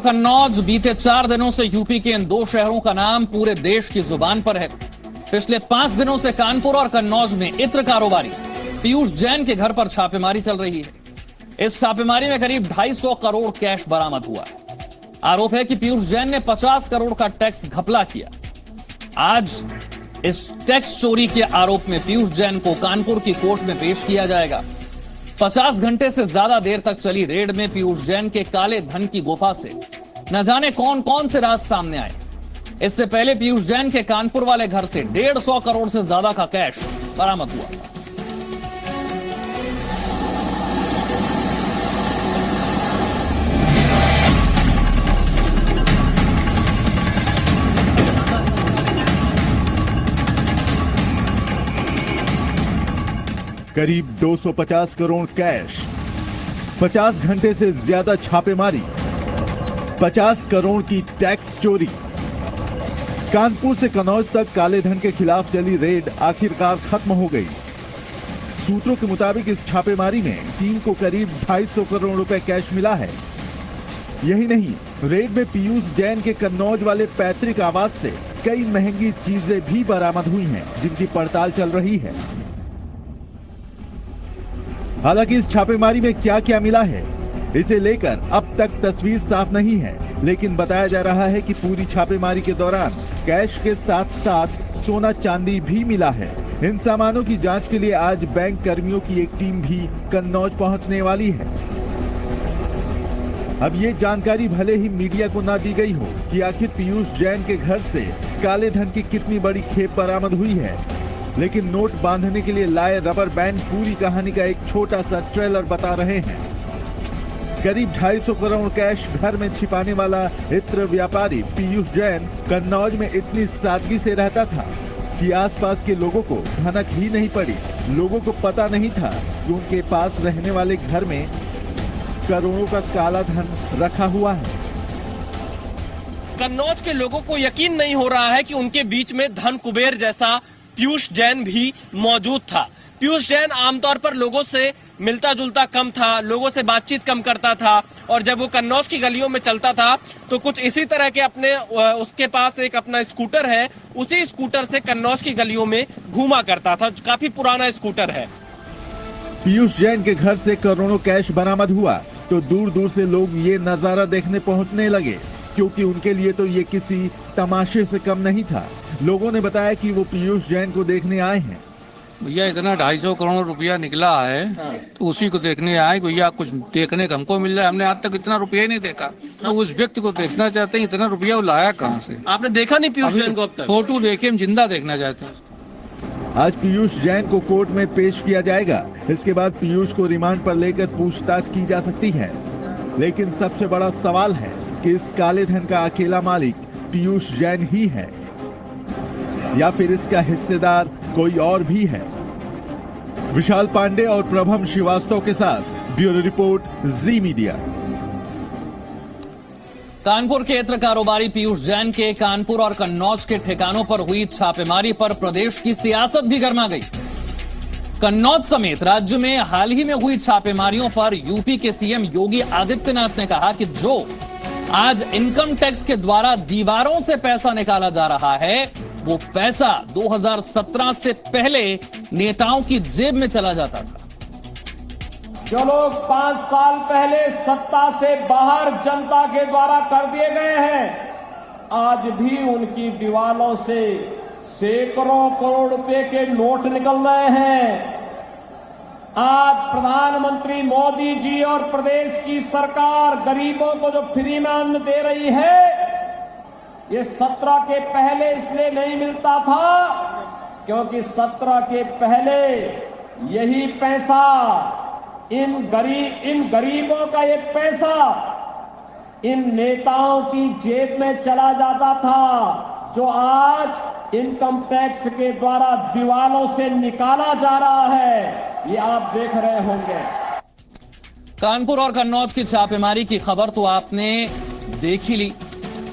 कन्नौज बीते 4 दिनों से यूपी के इन दो शहरों का नाम पूरे देश की जुबान पर है। पिछले 5 दिनों से कानपुर और कन्नौज में इत्र कारोबारी पीयूष जैन के घर पर छापेमारी चल रही है। इस छापेमारी में करीब 250 करोड़ कैश बरामद हुआ है। आरोप है कि पीयूष जैन ने 50 करोड़ का टैक्स घपला किया। आज इस टैक्स चोरी के आरोप में पीयूष जैन को कानपुर की कोर्ट में पेश किया जाएगा। 50 घंटे से ज्यादा देर तक चली रेड में पीयूष जैन के काले धन की गुफा से न जाने कौन कौन से राज सामने आए। इससे पहले पीयूष जैन के कानपुर वाले घर से 150 करोड़ से ज्यादा का कैश बरामद हुआ। करीब 250 करोड़ कैश, 50 घंटे से ज्यादा छापेमारी, 50 करोड़ की टैक्स चोरी। कानपुर से कन्नौज तक काले धन के खिलाफ चली रेड आखिरकार खत्म हो गई। सूत्रों के मुताबिक इस छापेमारी में टीम को करीब 250 करोड़ रुपए कैश मिला है। यही नहीं, रेड में पीयूष जैन के कन्नौज वाले पैतृक आवास से कई महंगी चीजें भी बरामद हुई हैं, जिनकी पड़ताल चल रही है। हालांकि इस छापेमारी में क्या क्या मिला है, इसे लेकर अब तक तस्वीर साफ नहीं है, लेकिन बताया जा रहा है कि पूरी छापेमारी के दौरान कैश के साथ साथ सोना चांदी भी मिला है। इन सामानों की जांच के लिए आज बैंक कर्मियों की एक टीम भी कन्नौज पहुंचने वाली है। अब ये जानकारी भले ही मीडिया को ना दी गई हो कि आखिर पीयूष जैन के घर से काले धन की कितनी बड़ी खेप बरामद हुई है, लेकिन नोट बांधने के लिए लाए रबर बैंड पूरी कहानी का एक छोटा सा ट्रेलर बता रहे हैं। करीब 250 करोड़ कैश घर में छिपाने वाला इत्र व्यापारी पीयूष जैन कन्नौज में इतनी सादगी से रहता था कि आसपास के लोगों को भनक ही नहीं पड़ी। लोगों को पता नहीं था कि उनके पास रहने वाले घर में करोड़ों का काला धन रखा हुआ है। कन्नौज के लोगों को यकीन नहीं हो रहा है कि उनके बीच में धन कुबेर जैसा पीयूष जैन भी मौजूद था। पीयूष जैन आमतौर पर लोगों से मिलता जुलता कम था, लोगों से बातचीत कम करता था, और जब वो कन्नौज की गलियों में चलता था तो कुछ इसी तरह के उसके पास एक अपना स्कूटर है, उसी स्कूटर से कन्नौज की गलियों में घूमा करता था। काफी पुराना स्कूटर है। पीयूष जैन के घर से करोड़ों कैश बरामद हुआ तो दूर दूर से लोग ये नजारा देखने पहुंचने लगे, क्योंकि उनके लिए तो ये किसी तमाशे से कम नहीं था। लोगों ने बताया कि वो पीयूष जैन को देखने आए हैं। भैया इतना 250 करोड़ रुपया निकला है, तो उसी को देखने आए। भैया कुछ देखने को हमको मिल जाए। हमने आज तक इतना रुपया ही नहीं देखा। तो उस व्यक्ति को देखना चाहते हैं, इतना रुपया वो लाया कहाँ से। आपने देखा नहीं पीयूष जैन को अब तक? फोटो देखे, हम जिंदा देखना चाहते हैं। आज पीयूष जैन को कोर्ट में पेश किया जाएगा। इसके बाद पीयूष को रिमांड पर लेकर पूछताछ की जा सकती है। लेकिन सबसे बड़ा सवाल है कि इस काले धन का अकेला मालिक पीयूष जैन ही है या फिर इसका हिस्सेदार कोई और भी है। विशाल पांडे और प्रभम श्रीवास्तव के साथ ब्यूरो रिपोर्ट, जी मीडिया। कानपुर के इत्र कारोबारी पीयूष जैन के कानपुर और कन्नौज के ठिकानों पर हुई छापेमारी पर प्रदेश की सियासत भी गर्मा गई। कन्नौज समेत राज्य में हाल ही में हुई छापेमारियों पर यूपी के सीएम योगी आदित्यनाथ ने कहा कि जो आज इनकम टैक्स के द्वारा दीवारों से पैसा निकाला जा रहा है, वो पैसा 2017 से पहले नेताओं की जेब में चला जाता था। जो लोग 5 साल पहले सत्ता से बाहर जनता के द्वारा कर दिए गए हैं, आज भी उनकी दीवारों से सैकड़ों करोड़ रुपए के नोट निकल रहे हैं। आज प्रधानमंत्री मोदी जी और प्रदेश की सरकार गरीबों को जो फ्री में अन्न दे रही है, ये 17 के पहले इसलिए नहीं मिलता था क्योंकि 17 के पहले यही पैसा इन गरीबों का ये पैसा इन नेताओं की जेब में चला जाता था, जो आज इनकम टैक्स के द्वारा दीवारों से निकाला जा रहा है। ये आप देख रहे होंगे। कानपुर और कन्नौज की छापेमारी की खबर तो आपने देख ही ली,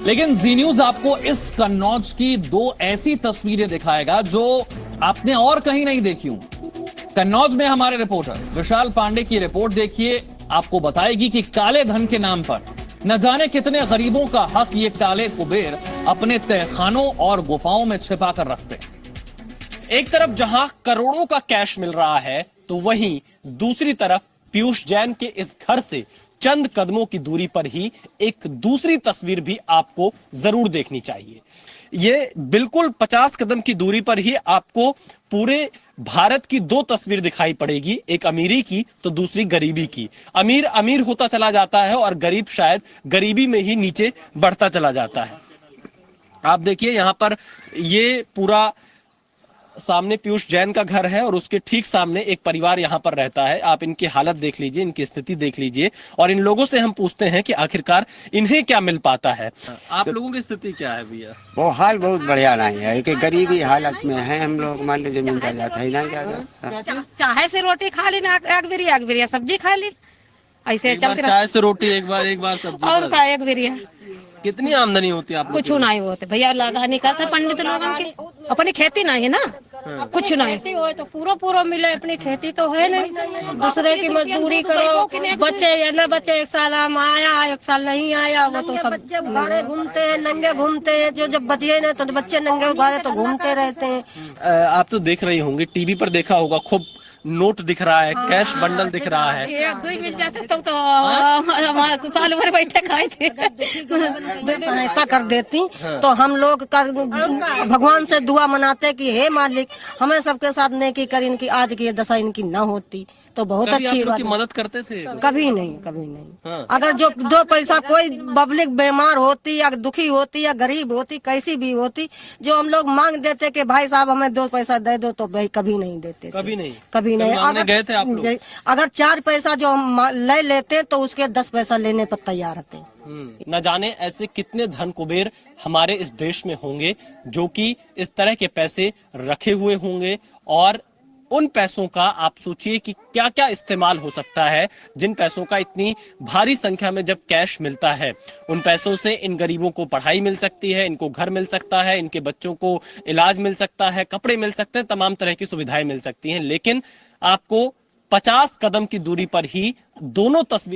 लेकिन जी न्यूज आपको इस कन्नौज की 2 ऐसी तस्वीरें दिखाएगा जो आपने और कहीं नहीं देखी हूं। कन्नौज में हमारे रिपोर्टर विशाल पांडे की रिपोर्ट देखिए, आपको बताएगी कि काले धन के नाम पर न जाने कितने गरीबों का हक ये काले कुबेर अपने तहखानों और गुफाओं में छिपा कर रखते हैं। एक तरफ जहां करोड़ों का कैश मिल रहा है तो वहीं दूसरी तरफ पीयूष जैन के इस घर से चंद कदमों की दूरी पर ही एक दूसरी तस्वीर भी आपको जरूर देखनी चाहिए। ये बिल्कुल 50 कदम की दूरी पर ही आपको पूरे भारत की दो तस्वीर दिखाई पड़ेगी, एक अमीरी की तो दूसरी गरीबी की। अमीर अमीर होता चला जाता है और गरीब शायद गरीबी में ही नीचे बढ़ता चला जाता है। आप देखिए यहां पर ये पूरा सामने पीयूष जैन का घर है और उसके ठीक सामने एक परिवार यहाँ पर रहता है। आप इनकी हालत देख लीजिए, इनकी स्थिति देख लीजिए और इन लोगों से हम पूछते हैं कि आखिरकार इन्हें क्या मिल पाता है। आप लोगों की स्थिति क्या है भैया? वो हाल बहुत बढ़िया नहीं है कि गरीबी हालत में है हम लोग। मान लीजिए जमीन का जाता है नहीं जाता, चाहे से रोटी खा ली ना, एक बिरिया सब्जी खा ली, ऐसे चलते चाय से रोटी एक बार सब्जी और का एक बिरिया। कितनी आमदनी होती है आप कुछ नहीं होते भैया, लगा नहीं करते पंडित लोगों की, अपनी खेती नहीं है ना, कुछ नहीं हो तो पूरा मिले। अपनी खेती तो है नहीं, दूसरे की मजदूरी करो। बच्चे या न बच्चे, एक साल हम आया, एक साल नहीं आया, वो तो सब बच्चे उघाड़े घूमते हैं, नंगे घूमते हैं। जो जब बचिए ना तो बच्चे नंगे उघाड़े तो घूमते रहते हैं। आप तो देख रही होंगी, टीवी पर देखा होगा, खूब नोट दिख रहा है, कैश बंडल दिख रहा है। एक दो मिल जाते तो हमारे तो साल भर बैठे खाए थे। सहायता कर देती तो हम लोग भगवान से दुआ मनाते कि हे मालिक हमें सबके साथ नेकी कर, इनकी आज की दशा इनकी न होती तो बहुत अच्छी बात। मदद करते थे? कभी नहीं। अगर जो दो पैसा कोई पब्लिक बीमार होती या दुखी होती या गरीब होती, कैसी भी होती, जो हम लोग मांग देते कि भाई साहब हमें 2 पैसा दे दो, तो भाई कभी नहीं देते। कभी नहीं। अगर गए थे आप लोग? अगर 4 पैसा जो हम ले लेते तो उसके 10 पैसा लेने पर तैयार रहते। न जाने ऐसे कितने धन कुबेर हमारे इस देश में होंगे जो कि इस तरह के पैसे रखे हुए होंगे और उन पैसों का आप सोचिए कि क्या क्या इस्तेमाल हो सकता है, जिन पैसों का इतनी भारी संख्या में जब कैश मिलता है। उन पैसों से इन गरीबों को पढ़ाई मिल सकती है, इनको घर मिल सकता है, इनके बच्चों को इलाज मिल सकता है, कपड़े मिल सकते हैं, तमाम तरह की सुविधाएं मिल सकती हैं। लेकिन आपको 50 कदम की दूरी पर ही दोनों तस्वीर